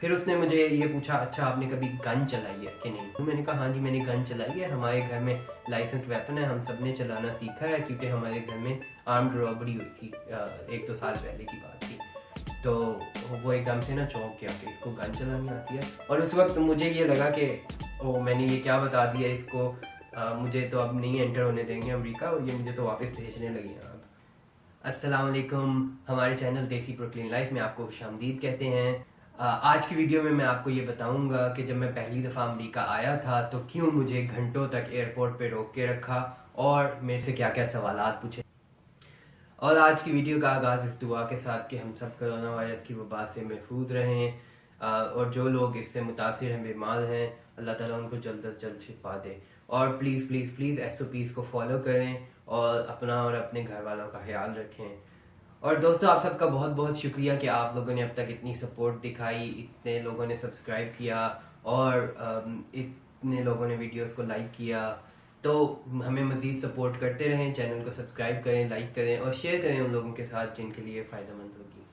फिर उसने मुझे ये पूछा, अच्छा आपने कभी गन चलाई है कि नहीं? तो मैंने कहा हाँ जी मैंने गन चलाई है, हमारे घर में लाइसेंस वेपन है, हम सब ने चलाना सीखा है क्योंकि हमारे घर में आर्म्ड रॉबरी हुई थी, 1-2 साल पहले की बात थी। तो वो एकदम से ना चौंक गया कि इसको गन चलानी आती है, और उस वक्त मुझे ये लगा कि ओ मैंने ये क्या बता दिया इसको, मुझे तो अब नहीं एंटर होने देंगे अमेरिका, और ये मुझे तो वापस भेजने लगे हैं अब। अस्सलाम वालेकुम, हमारे चैनल देसी ब्रुकलिन लाइफ में आपको खुशामदीद कहते हैं। आज की वीडियो में मैं आपको ये बताऊंगा कि जब मैं पहली दफ़ा अमेरिका आया था तो क्यों मुझे घंटों तक एयरपोर्ट पे रोक के रखा और मेरे से क्या क्या सवालात पूछे। और आज की वीडियो का आगाज़ इस दुआ के साथ कि हम सब कोरोना वायरस की वबा से महफूज रहें, और जो लोग इससे मुतासिर हैं, बीमार हैं, अल्लाह ताला उनको जल्द अज जल्द शिफा दे। और प्लीज़ प्लीज़ प्लीज़ SOPs को फॉलो करें और अपना और अपने घर वालों का ख्याल रखें। और दोस्तों आप सबका बहुत बहुत शुक्रिया कि आप लोगों ने अब तक इतनी सपोर्ट दिखाई, इतने लोगों ने सब्सक्राइब किया और इतने लोगों ने वीडियोस को लाइक किया। तो हमें मज़ीद सपोर्ट करते रहें, चैनल को सब्सक्राइब करें, लाइक करें और शेयर करें उन लोगों के साथ जिनके लिए फ़ायदेमंद होगी।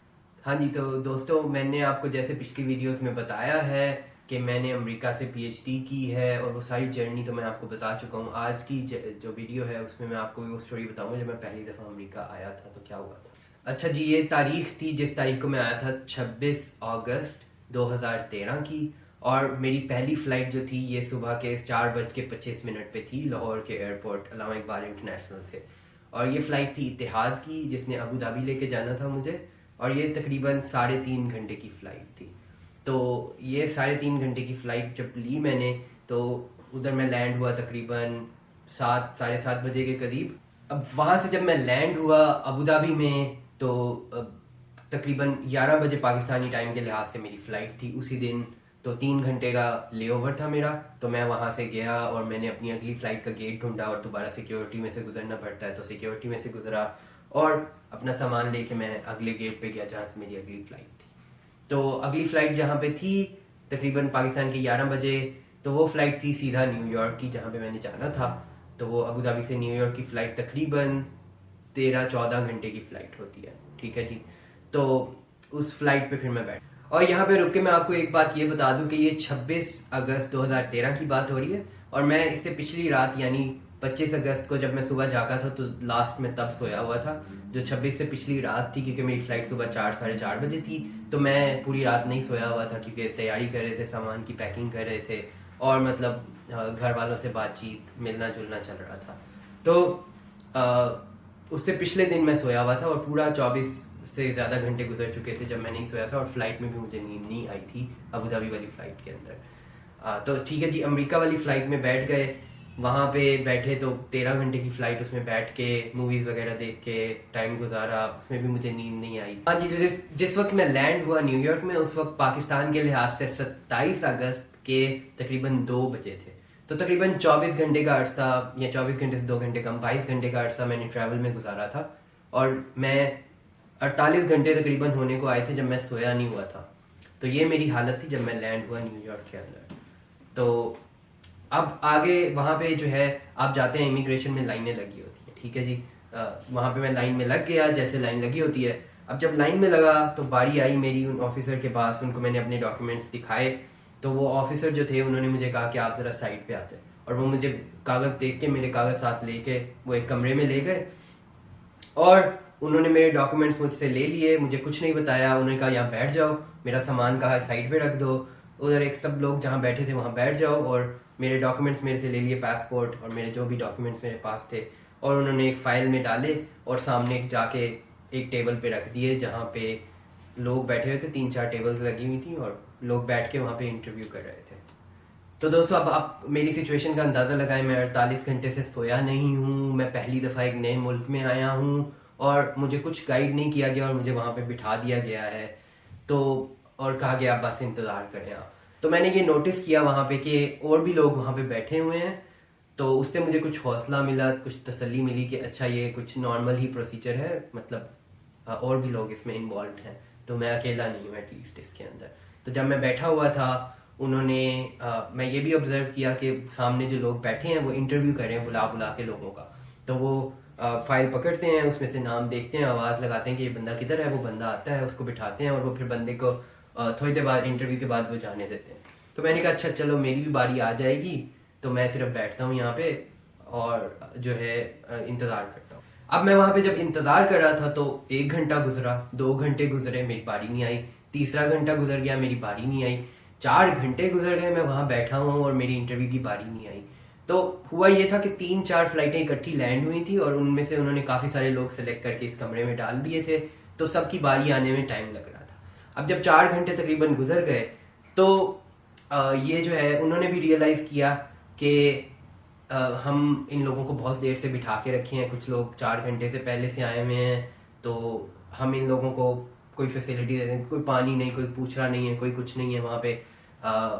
हाँ जी, तो दोस्तों मैंने आपको जैसे पिछली वीडियोस में बताया है कि मैंने अमेरिका से PhD की है और वो सारी जर्नी तो मैं आपको बता चुका हूँ। आज की जो वीडियो है उसमें मैं आपको वो स्टोरी बताऊँगा जब मैं पहली दफ़ा अमेरिका आया था तो क्या हुआ था। अच्छा जी, ये तारीख थी जिस तारीख को मैं आया था, 26 अगस्त 2013 की। और मेरी पहली फ़्लाइट जो थी ये सुबह के 4:25 पे थी लाहौर के एयरपोर्ट अल्लामा इकबाल इंटरनेशनल से। और ये फ़्लाइट थी इत्तेहाद की जिसने अबू धाबी लेके जाना था मुझे, और ये तकरीबन 3.5 घंटे की फ़्लाइट थी। तो ये 3.5 घंटे की फ़्लाइट जब ली मैंने तो उधर मैं लैंड हुआ तकरीबन 7 साढ़े 7 बजे के करीब। अब वहाँ से जब मैं लैंड हुआ अबू धाबी में तो तकरीबन 11 बजे पाकिस्तानी टाइम के लिहाज से मेरी फ़्लाइट थी उसी दिन। तो 3 घंटे का लेओवर था मेरा। तो मैं वहाँ से गया और मैंने अपनी अगली फ़्लाइट का गेट ढूंढा और दोबारा सिक्योरिटी में से गुजरना पड़ता है, तो सिक्योरिटी में से गुजरा और अपना सामान लेके मैं अगले गेट पे गया जहाँ से मेरी अगली फ़्लाइट थी। तो अगली फ़्लाइट जहाँ पे थी तकरीबन पाकिस्तान के 11 बजे, तो वो फ़्लाइट थी सीधा न्यूयॉर्क की जहाँ पे मैंने जाना था। तो वो अबू धाबी से न्यूयॉर्क की फ़्लाइट तकरीबन 13-14 घंटे की फ़्लाइट होती है, ठीक है जी। तो उस फ्लाइट पे फिर मैं बैठ, और यहाँ पे रुक के मैं आपको एक बात ये बता दूं कि ये 26 अगस्त 2013 की बात हो रही है, और मैं इससे पिछली रात यानी 25 अगस्त को जब मैं सुबह जागा था तो लास्ट में तब सोया हुआ था। जो 26 से पिछली रात थी, क्योंकि मेरी फ़्लाइट सुबह 4 साढ़े 4 बजे थी, तो मैं पूरी रात नहीं सोया हुआ था क्योंकि तैयारी कर रहे थे, सामान की पैकिंग कर रहे थे और मतलब घर वालों से बातचीत, मिलना जुलना चल रहा था। तो उससे पिछले दिन मैं सोया हुआ था और पूरा 24 से ज़्यादा घंटे गुजर चुके थे जब मैं नहीं सोया था, और फ्लाइट में भी मुझे नींद नहीं आई थी अबू धाबी वाली फ़्लाइट के अंदर। तो ठीक है जी, अमेरिका वाली फ़्लाइट में बैठ गए, वहाँ पे बैठे तो 13 घंटे की फ़्लाइट, उसमें बैठ के मूवीज़ वगैरह देख के टाइम गुजारा, उसमें भी मुझे नींद नहीं आई। हाँ जी, तो जिस वक्त मैं लैंड हुआ न्यूयॉर्क में उस वक्त पाकिस्तान के लिहाज से 27 अगस्त के तकरीबन 2 बजे थे। तो तकरीबन 24 घंटे का अरसा, या 24 घंटे से 2 घंटे कम, 22 घंटे का अरसा मैंने ट्रैवल में गुजारा था। और मैं 48 घंटे तकरीबन होने को आए थे जब मैं सोया नहीं हुआ था। तो ये मेरी हालत थी जब मैं लैंड हुआ न्यूयॉर्क के अंदर। तो अब आगे वहाँ पे जो है आप जाते हैं, इमिग्रेशन में लाइनें लगी होती हैं, ठीक है जी। वहाँ पे मैं लाइन में लग गया जैसे लाइन लगी होती है। अब जब लाइन में लगा तो बारी आई मेरी उन ऑफिसर के पास, उनको मैंने अपने डॉक्यूमेंट्स दिखाए। तो वो ऑफिसर जो थे उन्होंने मुझे कहा कि आप ज़रा साइड पे आ जाए, और वो मुझे कागज़ देख के, मेरे कागज़ साथ लेके वो एक कमरे में ले गए और उन्होंने मेरे डॉक्यूमेंट्स मुझसे ले लिए, मुझे कुछ नहीं बताया। उन्होंने कहा यहाँ बैठ जाओ, मेरा सामान कहा साइड पे रख दो, उधर एक सब लोग जहाँ बैठे थे वहाँ बैठ जाओ, और मेरे डॉक्यूमेंट्स मेरे से ले लिए, पासपोर्ट और मेरे जो भी डॉक्यूमेंट्स मेरे पास थे, और उन्होंने एक फ़ाइल में डाले और सामने जाके एक टेबल पे रख दिए जहाँ पे लोग बैठे हुए थे। 3-4 टेबल्स लगी हुई थी और लोग बैठ के वहाँ पे इंटरव्यू कर रहे थे। तो दोस्तों अब आप मेरी सिचुएशन का अंदाज़ा लगाएं, मैं 48 घंटे से सोया नहीं हूँ, मैं पहली दफ़ा एक नए मुल्क में आया हूँ और मुझे कुछ गाइड नहीं किया गया और मुझे वहाँ पे बिठा दिया गया है। तो और कहा गया बस इंतज़ार करें आप। तो मैंने ये नोटिस किया वहाँ पे कि और भी लोग वहाँ पे बैठे हुए हैं, तो उससे मुझे कुछ हौसला मिला, कुछ तसल्ली मिली कि अच्छा ये कुछ नॉर्मल ही प्रोसीजर है, मतलब और भी लोग इसमें इन्वॉल्व हैं, तो मैं अकेला नहीं हूँ एटलीस्ट इसके अंदर। तो जब मैं बैठा हुआ था उन्होंने मैं ये भी ऑब्ज़र्व किया कि सामने जो लोग बैठे हैं वो इंटरव्यू कर रहे हैं बुला बुला के लोगों का। तो वो फाइल पकड़ते हैं, उसमें से नाम देखते हैं, आवाज़ लगाते हैं कि ये बंदा किधर है, वो बंदा आता है, उसको बिठाते हैं और वो फिर बंदे को थोड़ी देर बाद इंटरव्यू के बाद वो जाने देते हैं। तो मैंने कहा अच्छा चलो मेरी भी बारी आ जाएगी, तो मैं सिर्फ बैठता हूँ यहाँ पे और जो है इंतज़ार करता हूँ। अब मैं वहाँ पे जब इंतज़ार कर रहा था तो 1 घंटा गुजरा, 2 घंटे गुजरे, मेरी बारी नहीं आई, तीसरा घंटा गुजर गया, मेरी बारी नहीं आई, 4 घंटे गुजर गए, मैं वहाँ बैठा हुआ हूँ और मेरी इंटरव्यू की बारी नहीं आई। तो हुआ ये था कि 3-4 फ्लाइटें इकट्ठी लैंड हुई थी और उनमें से उन्होंने काफ़ी सारे लोग सेलेक्ट करके इस कमरे में डाल दिए थे, तो सबकी बारी आने में टाइम लग रहा था। अब जब 4 घंटे तकरीबन गुजर गए तो ये जो है उन्होंने भी रियलाइज़ किया कि हम इन लोगों को बहुत देर से बिठा के रखे हैं, कुछ लोग 4 घंटे से पहले से आए हुए हैं, तो हम इन लोगों को कोई फैसिलिटी दे दें, कोई पानी नहीं, कोई पूछ रहा नहीं है, कोई कुछ नहीं है वहाँ पे।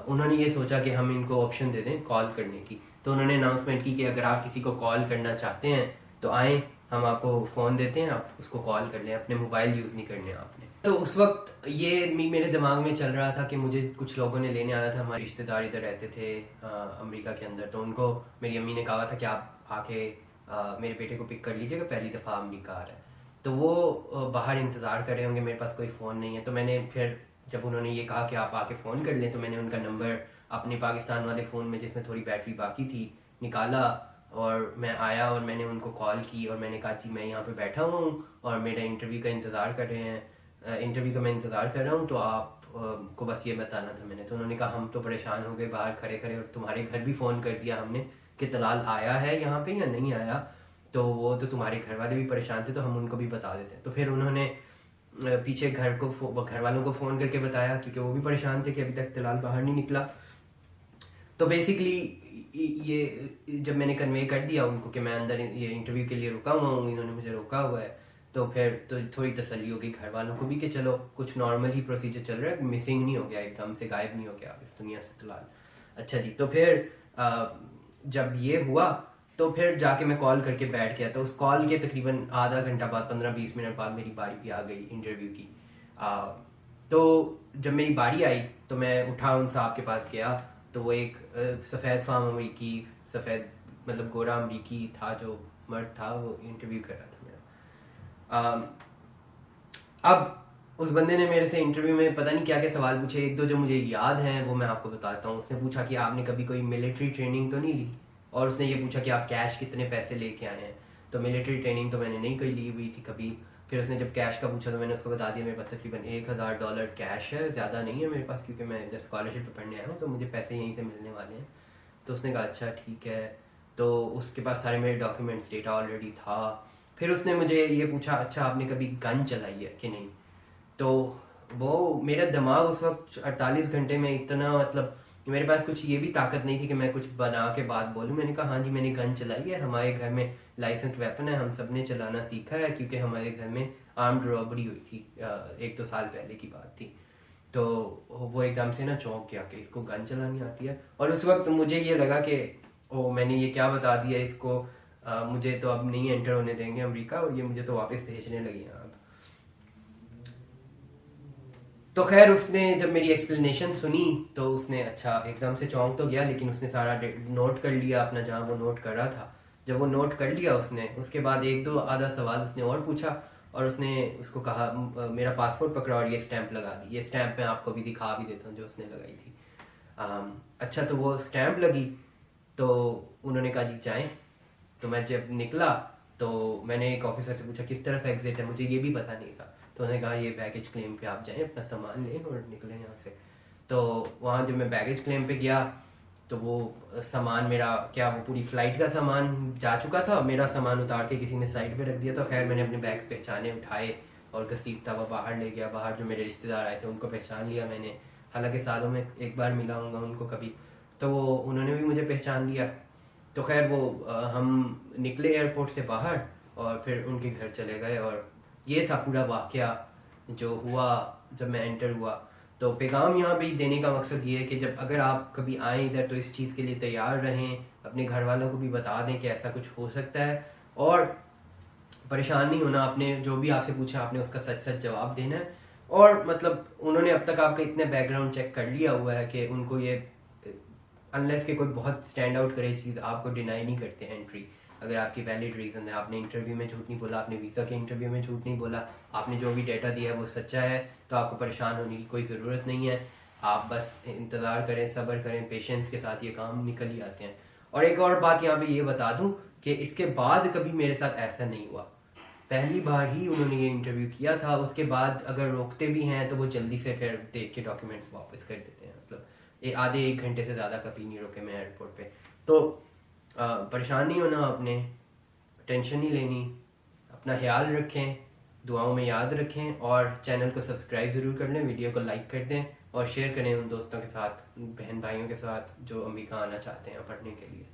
उन्होंने ये सोचा कि हम इनको ऑप्शन दे दें कॉल करने की, तो उन्होंने अनाउंसमेंट की कि अगर आप किसी को कॉल करना चाहते हैं तो आएँ, हम आपको फ़ोन देते हैं, आप उसको कॉल कर लें, अपने मोबाइल यूज़ नहीं करने आपने। तो उस वक्त ये मेरे दिमाग में चल रहा था कि मुझे कुछ लोगों ने लेने आना था, हमारे रिश्तेदार इधर रहते थे अमेरिका के अंदर, तो उनको मेरी अम्मी ने कहा था कि आप आके मेरे बेटे को पिक कर लीजिएगा, पहली दफ़ा अमेरिका आ रहा है। तो वो बाहर इंतज़ार कर रहे होंगे, मेरे पास कोई फ़ोन नहीं है। तो मैंने फिर जब उन्होंने ये कहा कि आप आके फ़ोन कर लें, तो मैंने उनका नंबर अपने पाकिस्तान वाले फ़ोन में जिसमें थोड़ी बैटरी बाकी थी निकाला और मैं आया और मैंने उनको कॉल की और मैंने कहा जी मैं यहाँ पे बैठा हुआ हूँ और मेरा इंटरव्यू का इंतज़ार कर रहे हैं, इंटरव्यू का मैं इंतज़ार कर रहा हूँ, तो आप को बस ये बताना था मैंने। तो उन्होंने कहा हम तो परेशान हो गए बाहर खड़े खड़े और तुम्हारे घर भी फ़ोन कर दिया हमने कि तलाल आया है यहाँ पे या नहीं आया, तो वो तो तुम्हारे घर वाले भी परेशान थे, तो हम उनको भी बता देते हैं। तो फिर उन्होंने पीछे घर वालों को फ़ोन करके बताया क्योंकि वो भी परेशान थे कि अभी तक तलाल बाहर नहीं निकला। तो बेसिकली ये जब मैंने कन्वे कर दिया उनको कि मैं अंदर ये इंटरव्यू के लिए रुका हुआ हूँ, इन्होंने मुझे रोका हुआ है, तो फिर तो थोड़ी तसल्ली हो गई घर वालों को भी कि चलो कुछ नॉर्मल ही प्रोसीजर चल रहा है, मिसिंग नहीं हो गया, एकदम से गायब नहीं हो गया इस दुनिया से तलाल। अच्छा जी, तो फिर जब ये हुआ तो फिर जाके मैं कॉल करके बैठ गया, तो उस कॉल के तकरीबन आधा घंटा बाद 15-20 मिनट बाद मेरी बारी भी आ गई इंटरव्यू की। तो जब मेरी बारी आई तो मैं उठा उन साहब के पास गया, तो वो एक सफ़ेद फार्म अमरीकी, सफ़ेद मतलब गोरा अमरीकी था, जो मर्द था, वो इंटरव्यू कर रहा था मेरा। अब उस बंदे ने मेरे से इंटरव्यू में पता नहीं क्या क्या सवाल पूछे, एक दो जो मुझे याद हैं वो मैं आपको बताता हूँ। उसने पूछा कि आपने कभी कोई मिलिट्री ट्रेनिंग तो नहीं ली, और उसने ये पूछा कि आप कैश कितने पैसे लेके आए हैं। तो मिलिट्री ट्रेनिंग तो मैंने नहीं कोई ली हुई थी कभी। फिर उसने जब कैश का पूछा तो मैंने उसको बता दिया मेरे पास तकरीबन $1000 कैश है, ज़्यादा नहीं है मेरे पास क्योंकि मैं इधर स्कॉलरशिप पे पढ़ने आया हूँ, तो मुझे पैसे यहीं से मिलने वाले हैं। तो उसने कहा अच्छा ठीक है। तो उसके पास सारे मेरे डॉक्यूमेंट्स डेटा ऑलरेडी था। फिर उसने मुझे ये पूछा अच्छा आपने कभी गन चलाई है कि नहीं। तो वो मेरा दिमाग उस वक्त 48 घंटे में इतना, मतलब मेरे पास कुछ ये भी ताकत नहीं थी कि मैं कुछ बना के बात बोलूँ। मैंने कहा हाँ जी मैंने गन चलाई है, हमारे घर में लाइसेंस वेपन है, हम सब ने चलाना सीखा है क्योंकि हमारे घर में आर्म्ड रॉबरी हुई थी 1-2 साल पहले की बात थी। तो वो एकदम से ना चौंक गया कि इसको गन चलानी आती है, और उस वक्त मुझे ये लगा कि ओ मैंने ये क्या बता दिया इसको, मुझे तो अब नहीं एंटर होने देंगे अमेरिका और ये मुझे तो वापस भेजने लगी हैं अब। तो खैर उसने जब मेरी एक्सप्लेनेशन सुनी तो उसने अच्छा एकदम से चौंक तो गया, लेकिन उसने सारा नोट कर लिया अपना जहाँ वो नोट कर रहा था। जब वो नोट कर लिया उसने, उसके बाद एक दो आधा सवाल उसने और पूछा और उसने उसको कहा मेरा पासपोर्ट पकड़ा और ये स्टैंप लगा दी। ये स्टैंप मैं आपको भी दिखा भी देता हूँ जो उसने लगाई थी। अच्छा तो वो स्टैंप लगी तो उन्होंने कहा जी जाएँ। तो मैं जब निकला तो मैंने एक ऑफिसर से पूछा किस तरफ एग्जिट है, मुझे ये भी पता नहीं था। तो उन्होंने कहा ये बैगेज क्लेम पे आप जाएं, अपना सामान लें और निकलें यहाँ से। तो वहाँ जब मैं बैगेज क्लेम पे गया तो वो सामान मेरा क्या, वो पूरी फ़्लाइट का सामान जा चुका था, मेरा सामान उतार के किसी ने साइड पे रख दिया। तो खैर मैंने अपने बैग पहचाने, उठाए और घसीटता हुआ बाहर ले गया। बाहर जो मेरे रिश्तेदार आए थे उनको पहचान लिया मैंने, हालांकि सालों में एक बार मिला हूँगा उनको कभी, तो वो उन्होंने भी मुझे पहचान लिया। तो खैर वो हम निकले एयरपोर्ट से बाहर और फिर उनके घर चले गए, और ये था पूरा वाक़या जो हुआ जब मैं एंटर हुआ। तो पैगाम यहाँ पे देने का मकसद ये है कि जब अगर आप कभी आएँ इधर तो इस चीज़ के लिए तैयार रहें, अपने घर वालों को भी बता दें कि ऐसा कुछ हो सकता है, और परेशान नहीं होना। आपने जो भी आपसे पूछा आपने उसका सच सच जवाब देना है। और मतलब उन्होंने अब तक आपका इतने बैकग्राउंड चेक कर लिया हुआ है कि उनको ये अनलेस के कोई बहुत स्टैंड आउट करे चीज़ आपको डिनाई नहीं करते एंट्री। अगर आपकी वैलिड रीज़न है, आपने इंटरव्यू में झूठ नहीं बोला, आपने वीज़ा के इंटरव्यू में झूठ नहीं बोला, आपने जो भी डेटा दिया है वो सच्चा है, तो आपको परेशान होने की कोई ज़रूरत नहीं है। आप बस इंतज़ार करें, सब्र करें, पेशेंस के साथ ये काम निकल ही आते हैं। और एक और बात यहाँ पे ये बता दूँ कि इसके बाद कभी मेरे साथ ऐसा नहीं हुआ। पहली बार ही उन्होंने ये इंटरव्यू किया था, उसके बाद अगर रोकते भी हैं तो वो जल्दी से फिर देख के डॉक्यूमेंट्स वापस कर देते हैं। मतलब आधे 1 घंटे से ज़्यादा कभी नहीं रुके मैं एयरपोर्ट पे। तो परेशान नहीं होना आपने, टेंशन नहीं लेनी, अपना ख्याल रखें, दुआओं में याद रखें, और चैनल को सब्सक्राइब ज़रूर कर लें, वीडियो को लाइक कर दें और शेयर करें उन दोस्तों के साथ, बहन भाइयों के साथ जो अमेरिका आना चाहते हैं पढ़ने के लिए।